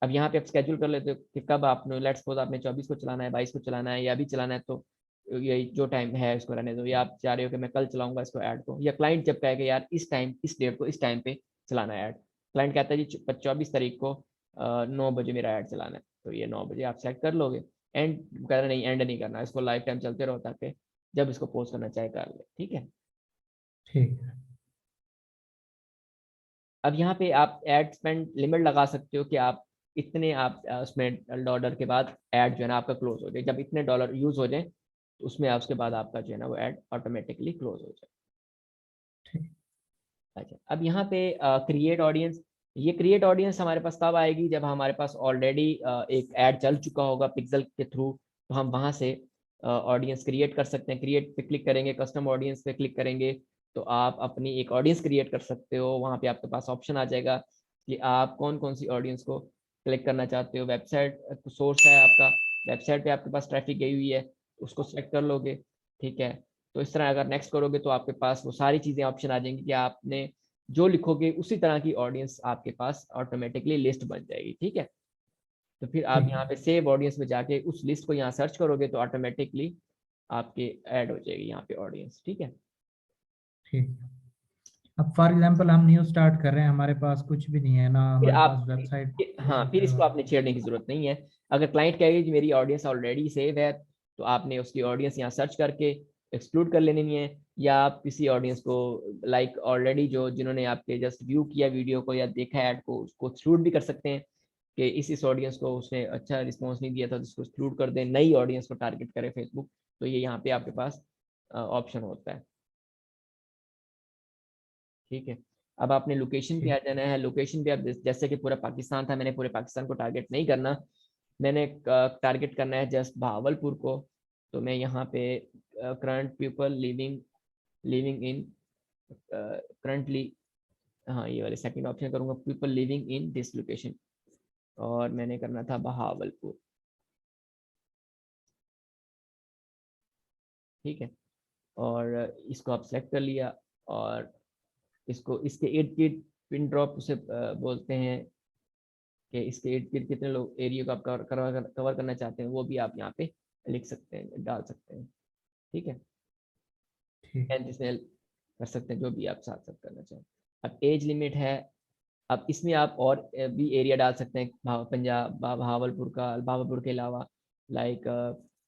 अब यहाँ पे आप स्केड्यूल कर लेते हो कि कब आपने, लेट्स सपोज आपने 24 को चलाना है, 22 को चलाना है, या अभी चलाना है, तो यही जो टाइम है इसको रहने दो, या आप चाह रहे हो कि मैं कल चलाऊंगा इसको ऐड को, या क्लाइंट जब कहेगा यार इस टाइम इस डेट को इस टाइम पे चलाना है ऐड, क्लाइंट कहता है जी 24 तारीख को 9 बजे मेरा ऐड चलाना है, तो ये 9 बजे आप सेलेक्ट कर लोगे। एंड कह रहा नहीं, एंड नहीं करना, इसको लाइफ टाइम चलते रहो ताकि जब इसको पोस्ट करना चाहे कर ले, ठीक है। ठीक है। अब यहाँ पे आप एड स्पेंड लिमिट लगा सकते हो कि आप इतने आप उसमें डॉलर के बाद ऐड जो है ना आपका क्लोज हो जाए। जब इतने डॉलर यूज हो जाए तो उसमें उसके बाद आपका जो है ना वो ऐड ऑटोमेटिकली क्लोज हो जाए। ठीक। अच्छा, अब यहाँ पे क्रिएट ऑडियंस, ये क्रिएट ऑडियंस हमारे पास तब आएगी जब हमारे पास ऑलरेडी एक ऐड चल चुका होगा पिक्सल के थ्रू, तो हम वहाँ से ऑडियंस क्रिएट कर सकते हैं। क्रिएट पे क्लिक करेंगे, कस्टम ऑडियंस पे क्लिक करेंगे तो आप अपनी एक ऑडियंस क्रिएट कर सकते हो। वहाँ पे आपके पास ऑप्शन आ जाएगा कि आप कौन कौन सी ऑडियंस को क्लिक करना चाहते हो। वेबसाइट सोर्स है आपका, वेबसाइट पे आपके पास ट्रैफिक गई हुई है, उसको सेलेक्ट कर लोगे। ठीक है, तो इस तरह अगर नेक्स्ट करोगे तो आपके पास वो सारी चीज़ें ऑप्शन आ जाएंगी कि आपने जो लिखोगे उसी तरह की ऑडियंस आपके पास ऑटोमेटिकली लिस्ट बन जाएगी। ठीक है, तो फिर आप ठीक यहाँ है। पे सेव ऑडियंस में जाके उस लिस्ट को यहाँ सर्च करोगे तो ऑटोमेटिकली आपके ऐड हो जाएगी यहाँ पे ऑडियंस। ठीक है, ठीक। अब फॉर एग्जांपल हम न्यू स्टार्ट कर रहे हैं, हमारे पास कुछ भी नहीं है ना, फिर हमारे पास आप वेबसाइट हाँ फिर इसको आपने छेड़ने की जरूरत नहीं है। अगर क्लाइंट कहेगी कि मेरी ऑडियंस ऑलरेडी सेव है तो आपने उसकी ऑडियंस यहाँ सर्च करके एक्सक्लूड कर लेनी है, या आप किसी ऑडियंस को लाइक ऑलरेडी जो जिन्होंने आपके जस्ट व्यू किया वीडियो को या देखा ऐड को उसको एक्सक्लूड भी कर सकते हैं कि इस ऑडियंस को उसने अच्छा रिस्पॉन्स नहीं दिया था, जिसको एक्सक्लूड कर दें, नई ऑडियंस को टारगेट करे फेसबुक। तो ये यहाँ पे आपके पास ऑप्शन होता है। ठीक है, अब आपने लोकेशन पे ठीक। आ जाना है। लोकेशन पे आप जैसे कि पूरा पाकिस्तान था, मैंने पूरे पाकिस्तान को टारगेट नहीं करना, मैंने टारगेट करना है जस्ट भावलपुर को। तो मैं यहाँ पे current people living living in currently, हाँ ये वाले सेकंड ऑप्शन करूँगा, people living in this location, और मैंने करना था बहावलपुर। ठीक है, और इसको आप सेलेक्ट कर लिया, और इसको इसके इर्द गिर्द पिन ड्रॉप उसे बोलते हैं कि इसके इर्द गिर्द कितने लोग एरिया को आप कवर करना चाहते हैं वो भी आप यहाँ पे लिख सकते हैं, डाल सकते हैं। ठीक है, ठीक। एडिशनल कर सकते हैं जो भी आप साथ साथ करना चाहें। अब एज लिमिट है, अब इसमें आप और भी एरिया डाल सकते हैं, पंजाब बहावलपुर का, बहावलपुर के अलावा लाइक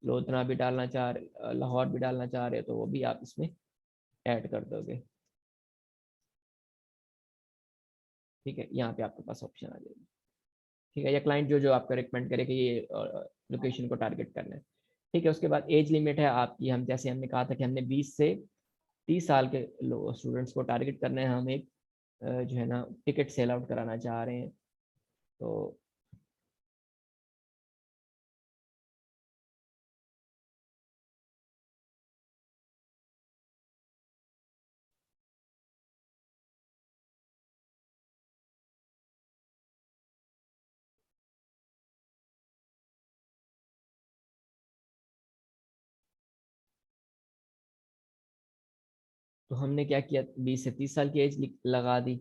लोधना भी डालना चाह रहे, लाहौर भी डालना चाह रहे हो तो वो भी आप इसमें ऐड कर दोगे। ठीक है, यहाँ पे आपके पास ऑप्शन आ जाएगी। ठीक है, या क्लाइंट जो जो आपको रिकमेंड करे कि ये लोकेशन को टारगेट करना है। ठीक है, उसके बाद एज लिमिट है आपकी, हम जैसे हमने कहा था कि हमने 20 से 30 साल के स्टूडेंट्स को टारगेट करना है। हम एक जो है ना टिकट सेल आउट कराना चाह रहे हैं, तो हमने क्या किया, 20 से 30 साल की एज लगा दी।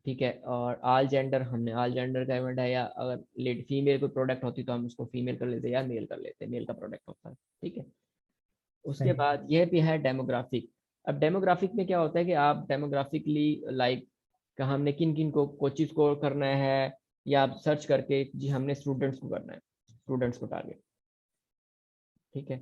ठीक है, और आल जेंडर, हमने आल जेंडर का इवेंट है, या अगर लेडी फीमेल कोई प्रोडक्ट होती तो हम उसको फीमेल कर लेते या मेल कर लेते, मेल का प्रोडक्ट होता है। ठीक है, उसके सही। बाद यह भी है डेमोग्राफिक। अब डेमोग्राफिक में क्या होता है कि आप डेमोग्राफिकली लाइक का हमने किन किन को कोचिज को करना है, या आप सर्च करके जी हमने स्टूडेंट्स को करना है, स्टूडेंट्स को टारगेट। ठीक है,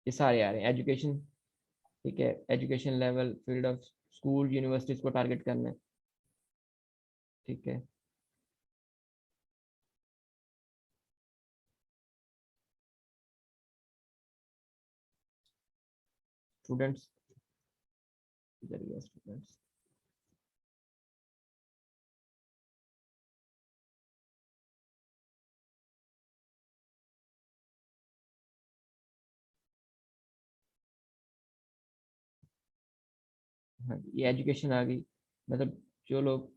ये सारे आ रहे हैं एजुकेशन। ठीक है, education level, field of school universities को टारगेट करना है। ठीक है, स्टूडेंट्स, स्टूडेंट्स। हाँ ये एजुकेशन आ गई, मतलब जो लोग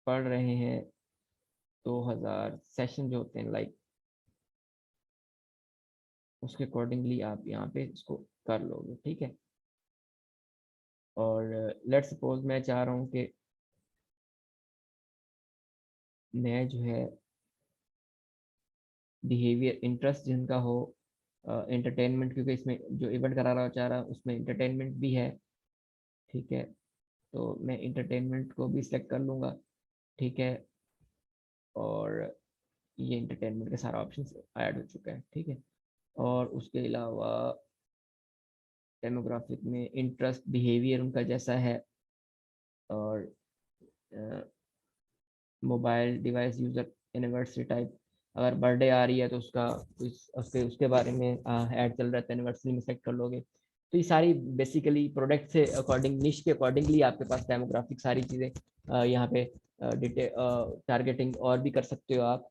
पढ़ रहे हैं 2000 सेशन जो होते हैं लाइक, उसके अकॉर्डिंगली आप यहाँ पे इसको कर लोगे। ठीक है, और लेट्स सपोज मैं चाह रहा हूँ कि मैं जो है बिहेवियर इंटरेस्ट जिनका हो, एंटरटेनमेंट, क्योंकि इसमें जो इवेंट करा रहा चाह रहा उसमें एंटरटेनमेंट भी है। ठीक है, तो मैं इंटरटेनमेंट को भी सिलेक्ट कर लूँगा। ठीक है, और ये इंटरटेनमेंट का सारा ऑप्शन ऐड हो चुका है। ठीक है, और उसके अलावा डेमोग्राफिक में इंटरेस्ट बिहेवियर उनका जैसा है, और mobile device user anniversary type, अगर बर्थडे आ रही है तो उसका उसके बारे में ऐड चल रहा है तो एनिवर्सरी में सेलेक्ट कर लोगे। तो ये सारी बेसिकली प्रोडक्ट से अकॉर्डिंग, निश के अकॉर्डिंगली आपके पास डेमोग्राफिक सारी चीज़ें यहाँ पे डिटेल टारगेटिंग और भी कर सकते हो आप,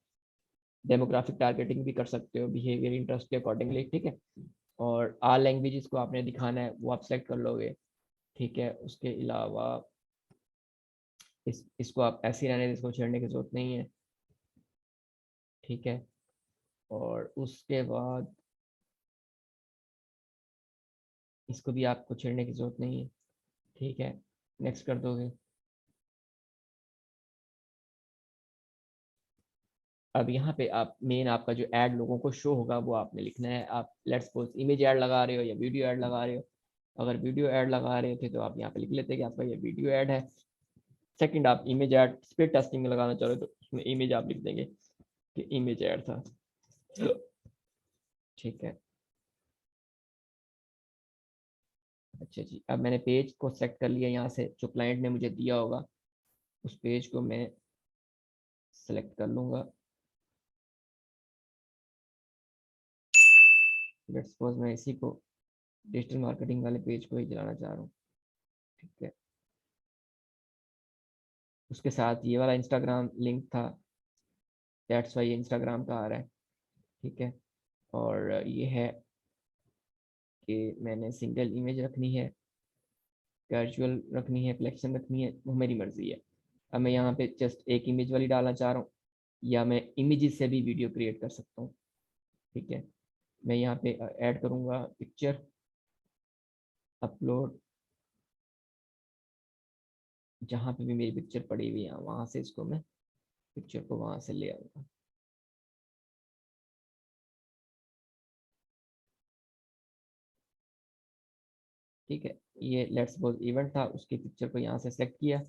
डेमोग्राफिक टारगेटिंग भी कर सकते हो बिहेवियर इंटरेस्ट के अकॉर्डिंगली, ठीक है। और आल लैंग्वेजेस को आपने दिखाना है वो आप सेलेक्ट कर लोगे, ठीक है। उसके अलावा इसको आप ऐसे ही रहने दें, इसको छेड़ने की जरूरत नहीं है, ठीक है। और उसके बाद इसको भी आपको छेड़ने की जरूरत नहीं है, ठीक है। नेक्स्ट कर दोगे। अब यहाँ पे आप मेन आपका जो ऐड लोगों को शो होगा वो आपने लिखना है। आप लेट्स सपोज इमेज ऐड लगा रहे हो या वीडियो ऐड लगा रहे हो। अगर वीडियो ऐड लगा रहे थे तो आप यहाँ पे लिख लेते कि आपका ये वीडियो ऐड है। सेकंड, आप इमेज ऐड स्प्लिट टेस्टिंग में लगाना चाह रहे हो तो उसमें इमेज आप लिख देंगे कि इमेज ऐड था, ठीक है। अच्छा जी, अब मैंने पेज को सेलेक्ट कर लिया, यहाँ से जो क्लाइंट ने मुझे दिया होगा उस पेज को मैं सेलेक्ट कर लूँगा। लेट्स सपोज मैं इसी को डिजिटल मार्केटिंग वाले पेज को ही चलाना चाह रहा हूँ, ठीक है। उसके साथ ये वाला इंस्टाग्राम लिंक था, दैट्स वाई इंस्टाग्राम का आ रहा है, ठीक है। और ये है कि मैंने सिंगल इमेज रखनी है, कैजुअल रखनी है, कलेक्शन रखनी है, वो मेरी मर्जी है। अब मैं यहाँ पे जस्ट एक इमेज वाली डालना चाह रहा हूँ या मैं इमेजेस से भी वीडियो क्रिएट कर सकता हूँ, ठीक है। मैं यहाँ पे ऐड करूँगा पिक्चर, अपलोड, जहाँ पे भी मेरी पिक्चर पड़ी हुई है वहाँ से इसको मैं पिक्चर को वहाँ से ले आऊँगा, ठीक है। ये लेट्स सपोज इवेंट था, उसकी पिक्चर को यहाँ से सेलेक्ट किया,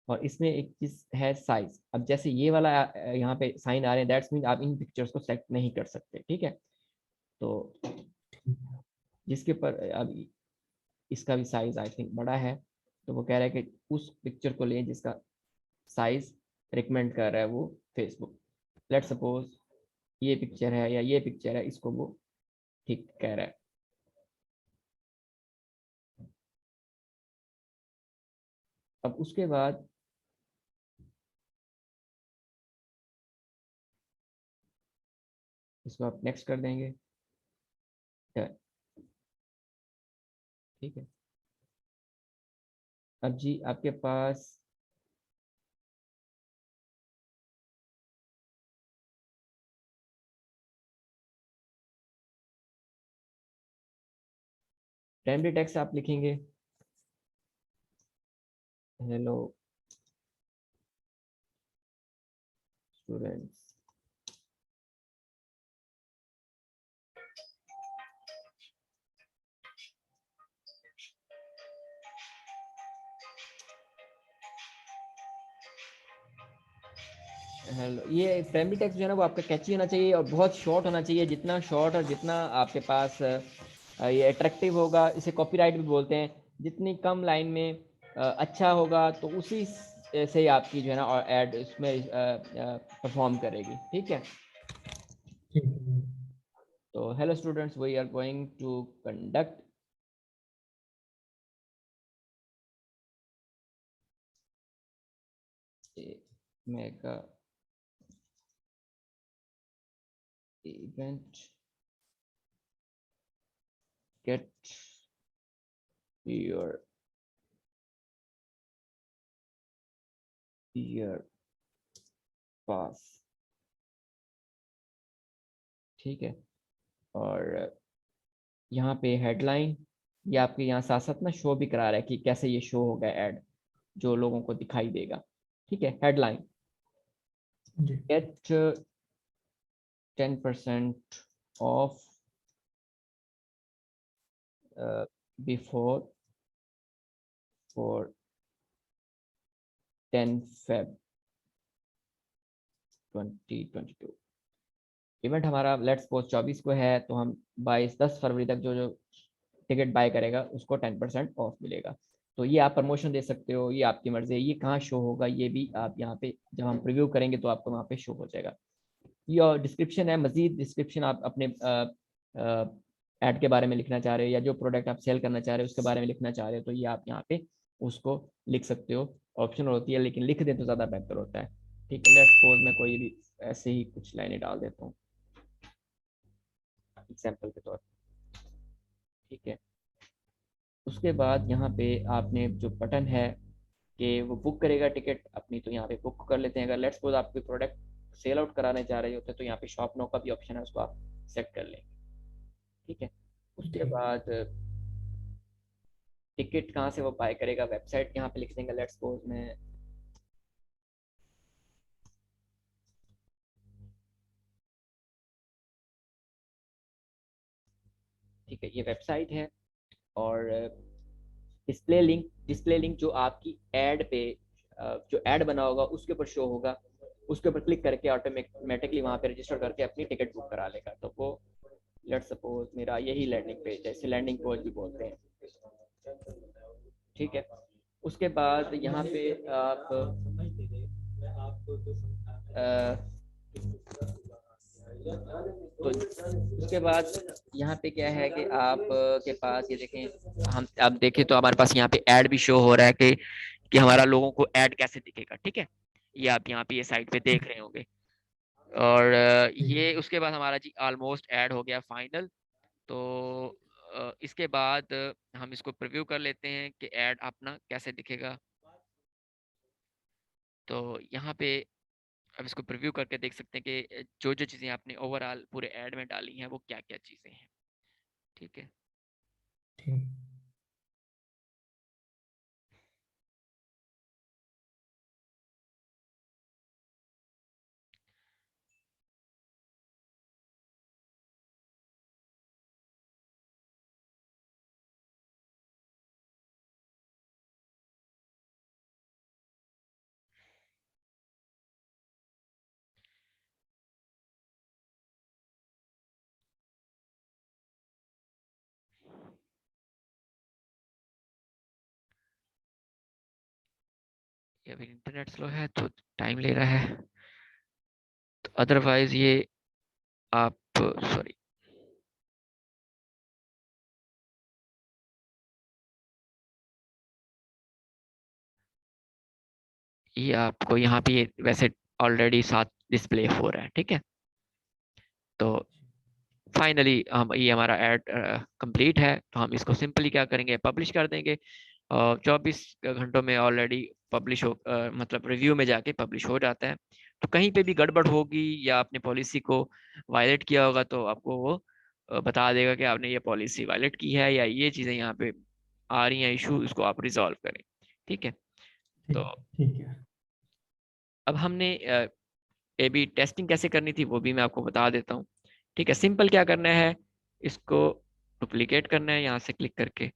और इसमें एक चीज है साइज। अब जैसे ये वाला यहाँ पे साइन आ रहे हैं, दैट्स मीन आप इन पिक्चर्स को सेलेक्ट नहीं कर सकते, ठीक है। तो जिसके पर अब इसका भी साइज आई थिंक बड़ा है, तो वो कह रहा है कि उस पिक्चर को लें जिसका साइज रिकमेंड कर रहा है वो फेसबुक। लेट सपोज ये पिक्चर है या ये पिक्चर है, इसको वो ठीक कह रहा है। अब उसके बाद इसको आप नेक्स्ट कर देंगे, ठीक है। अब जी आपके पास प्राइमरी टेक्स्ट आप लिखेंगे, हेलो स्टूडेंट्स, हेलो। ये प्राइमरी टेक्स्ट जो है ना वो आपका कैची होना चाहिए और बहुत शॉर्ट होना चाहिए। जितना शॉर्ट और जितना आपके पास ये अट्रैक्टिव होगा, इसे कॉपीराइट भी बोलते हैं, जितनी कम लाइन में अच्छा होगा तो उसी से ही आपकी जो है ना ऐड इसमें परफॉर्म करेगी, ठीक है। ठीक है। तो hello students, we are going to conduct mega event, get your pass, ठीक है। और यहाँ पे हेडलाइन, ये आपके यहाँ साथ साथ ना शो भी करा रहा है कि कैसे ये शो होगा ऐड, जो लोगों को दिखाई देगा, ठीक है। हेडलाइन, जी get 10% off before for 10 Feb 2022, event हमारा लेट्स सपोज 24 को है, तो हम 10 फरवरी तक जो जो टिकट बाय करेगा उसको 10% ऑफ मिलेगा। तो ये आप प्रमोशन दे सकते हो, ये आपकी मर्जी है। ये कहाँ शो होगा, ये भी आप यहाँ पे जब हम प्रीव्यू करेंगे तो आपको वहाँ पे शो हो जाएगा। ये और डिस्क्रिप्शन है, मजीद डिस्क्रिप्शन आप अपने ऐड के बारे में लिखना चाह रहे हो या जो प्रोडक्ट आप सेल करना चाह रहे हो उसके बारे में लिखना चाह रहे हो, तो ये आप यहाँ पे उसको लिख सकते हो। ऑप्शन होती है, लेकिन लिख दें तो ज़्यादा बेहतर होता है। ठीक है, लेट्स सपोज मैं कोई भी ऐसे ही कुछ लाइनें डाल देता हूँ एग्जाम्पल के तौर पर। ठीक है, उसके बाद यहाँ पे आपने जो बटन है कि वो बुक करेगा टिकट अपनी, तो यहाँ पे बुक कर लेते हैं। अगर लेट्स सपोज आप कोई प्रोडक्ट सेल आउट कराने जा रहे होते हैं तो यहाँ पे शॉप नो का भी ऑप्शन है, उसको आप सेट कर लेंगे। ठीक है, उसके ठीक। बाद टिकट कहाँ से वो बाय करेगा, वेबसाइट यहाँ पे लिख देंगे। लेट्स सपोज मैं ठीक है, ये वेबसाइट है और डिस्प्ले लिंक जो आपकी एड पे जो एड बना होगा उसके ऊपर शो होगा, उसके ऊपर क्लिक करके ऑटोमेटिकली वहाँ पे रजिस्टर करके अपनी टिकट बुक करा लेगा। तो वो लेट्स सपोज मेरा यही लैंडिंग पेज है, इसे लैंडिंग पेज भी बोलते हैं। ठीक है, उसके बाद यहाँ पे आप तो उसके बाद यहाँ पे क्या है कि आप के पास ये देखें, हम अब देखें तो हमारे पास यहाँ पे ऐड भी शो हो रहा है कि हमारा लोगों को ऐड कैसे दिखेगा। ठीक है, ये आप यहाँ पे ये साइड पे देख रहे होंगे। और ये उसके बाद हमारा जी ऑलमोस्ट ऐड हो गया फाइनल। तो इसके बाद हम इसको प्रीव्यू कर लेते हैं कि ऐड अपना कैसे दिखेगा। तो यहाँ पे अब इसको प्रीव्यू करके देख सकते हैं कि जो जो चीज़ें आपने ओवरऑल पूरे ऐड में डाली हैं वो क्या क्या चीज़ें हैं। ठीक है, ठीक। ये अभी इंटरनेट स्लो है तो टाइम ले रहा है, तो अदरवाइज ये आप सॉरी ये आपको यहाँ पे वैसे ऑलरेडी साथ डिस्प्ले हो रहा है। ठीक है, तो फाइनली हम ये हमारा ऐड कंप्लीट है, तो हम इसको सिंपली क्या करेंगे, पब्लिश कर देंगे। 24 घंटों में ऑलरेडी पब्लिश हो मतलब रिव्यू में जाके पब्लिश हो जाता है। तो कहीं पे भी गड़बड़ होगी या आपने पॉलिसी को वायलेट किया होगा तो आपको वो बता देगा कि आपने ये पॉलिसी वायलेट की है या ये चीज़ें यहाँ पे आ रही हैं इशू, इसको आप रिजॉल्व करें। ठीक है, तो ठीक। ठीक है। अब हमने ए बी टेस्टिंग कैसे करनी थी वो भी मैं आपको बता देता हूँ। ठीक है, सिंपल क्या करना है, इसको डुप्लीकेट करना है यहाँ से क्लिक करके,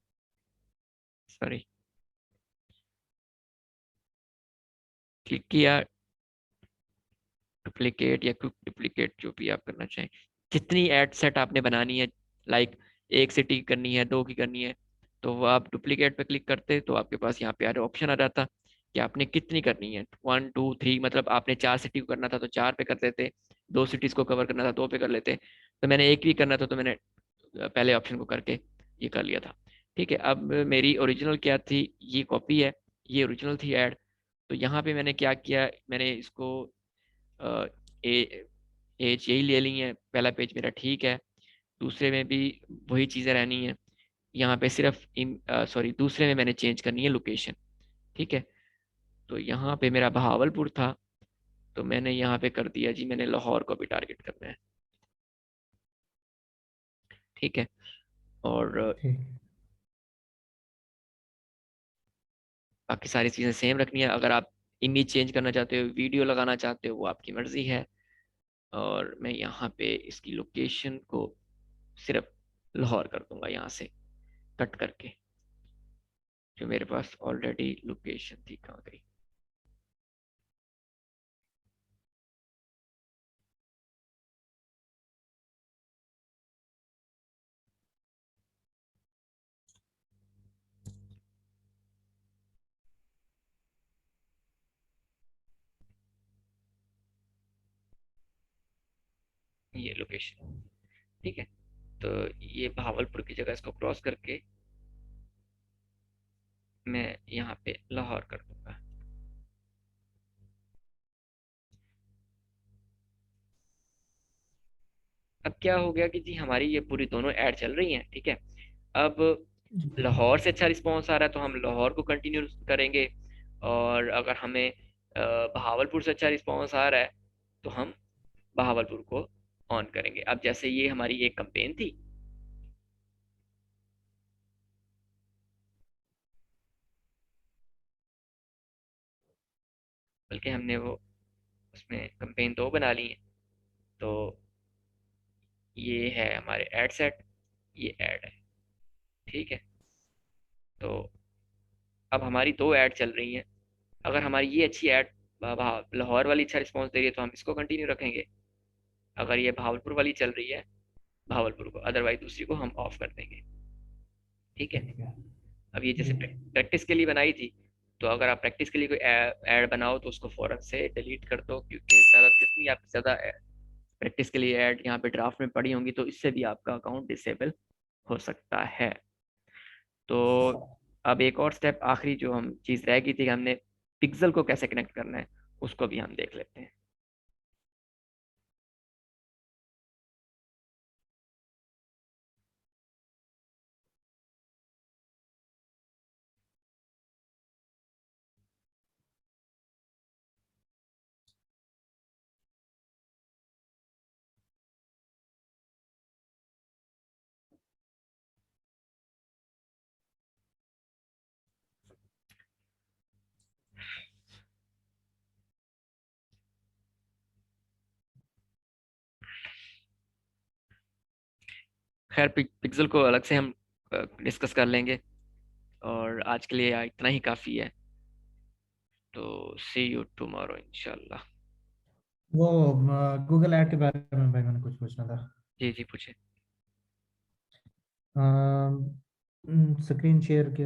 सॉरी क्लिक किया, डुप्लीकेट या क्विक डुप्लीकेट जो भी आप करना चाहें। जितनी एड सेट आपने बनानी है, लाइक एक सिटी की करनी है, दो की करनी है, तो वो आप डुप्लीकेट पे क्लिक करते तो आपके पास यहाँ पे ऑप्शन आ जाता कि आपने कितनी करनी है, 1 2 3। मतलब आपने 4 सिटी को करना था तो 4 पे कर देते, 2 सिटीज को कवर करना था 2 पे कर लेते। तो मैंने एक भी करना था तो मैंने पहले ऑप्शन को करके ये कर लिया था। ठीक है, अब मेरी ओरिजिनल क्या थी, ये कॉपी है, ये ओरिजिनल थी ऐड। तो यहाँ पे मैंने क्या किया, मैंने इसको ए एज यही ले ली है, पहला पेज मेरा ठीक है, दूसरे में भी वही चीज़ें रहनी है। यहाँ पे सिर्फ सॉरी दूसरे में मैंने चेंज करनी है लोकेशन। ठीक है, तो यहाँ पे मेरा बहावलपुर था, तो मैंने यहाँ पे कर दिया जी, मैंने लाहौर को भी टारगेट करना है। ठीक है, और ठीक। बाकी सारी चीज़ें सेम रखनी है। अगर आप इमेज चेंज करना चाहते हो, वीडियो लगाना चाहते हो, वो आपकी मर्जी है। और मैं यहाँ पे इसकी लोकेशन को सिर्फ लाहौर कर दूंगा यहाँ से कट करके, जो मेरे पास ऑलरेडी लोकेशन थी, कहाँ गई। ये लोकेशन, ठीक है। तो ये बहावलपुर की जगह इसको क्रॉस करके मैं यहाँ पे लाहौर कर दूंगा। अब क्या हो गया कि जी हमारी ये पूरी दोनों ऐड चल रही हैं, ठीक है। अब लाहौर से अच्छा रिस्पॉन्स आ रहा है तो हम लाहौर को कंटिन्यू करेंगे, और अगर हमें बहावलपुर से अच्छा रिस्पॉन्स आ रहा है तो हम बहावलपुर को ऑन करेंगे। अब जैसे ये हमारी एक कंपेन थी, बल्कि हमने वो उसमें कंपेन 2 बना ली है। तो ये है हमारे ऐड सेट, ये ऐड है, ठीक है। तो अब हमारी 2 ऐड चल रही हैं। अगर हमारी ये अच्छी ऐड लाहौर वाली अच्छा रिस्पॉन्स दे रही है तो हम इसको कंटिन्यू रखेंगे। अगर ये भावलपुर वाली चल रही है, भावलपुर को, अदरवाइज दूसरी को हम ऑफ कर देंगे, ठीक है। ठीक है अब ये जैसे जी। प्रैक्टिस के लिए बनाई थी, तो अगर आप प्रैक्टिस के लिए कोई ऐड बनाओ तो उसको फौरन से डिलीट कर दो, क्योंकि ज़्यादा जितनी आप ज़्यादा प्रैक्टिस के लिए ऐड यहाँ पे ड्राफ्ट में पड़ी होंगी तो इससे भी आपका अकाउंट डिसेबल हो सकता है। तो अब एक और स्टेप, आखिरी जो हम चीज़ रह गई थी, हमने पिक्सल को कैसे कनेक्ट करना है, उसको भी हम देख लेते हैं। खैर पिक्सल को अलग से हम डिस्कस कर लेंगे, और आज के लिए इतना ही काफ़ी है। तो सी यू टुमारो इंशाल्लाह। वो गूगल ऐड के बारे में भाई मैंने कुछ पूछना था। जी जी पूछे। स्क्रीन शेयर के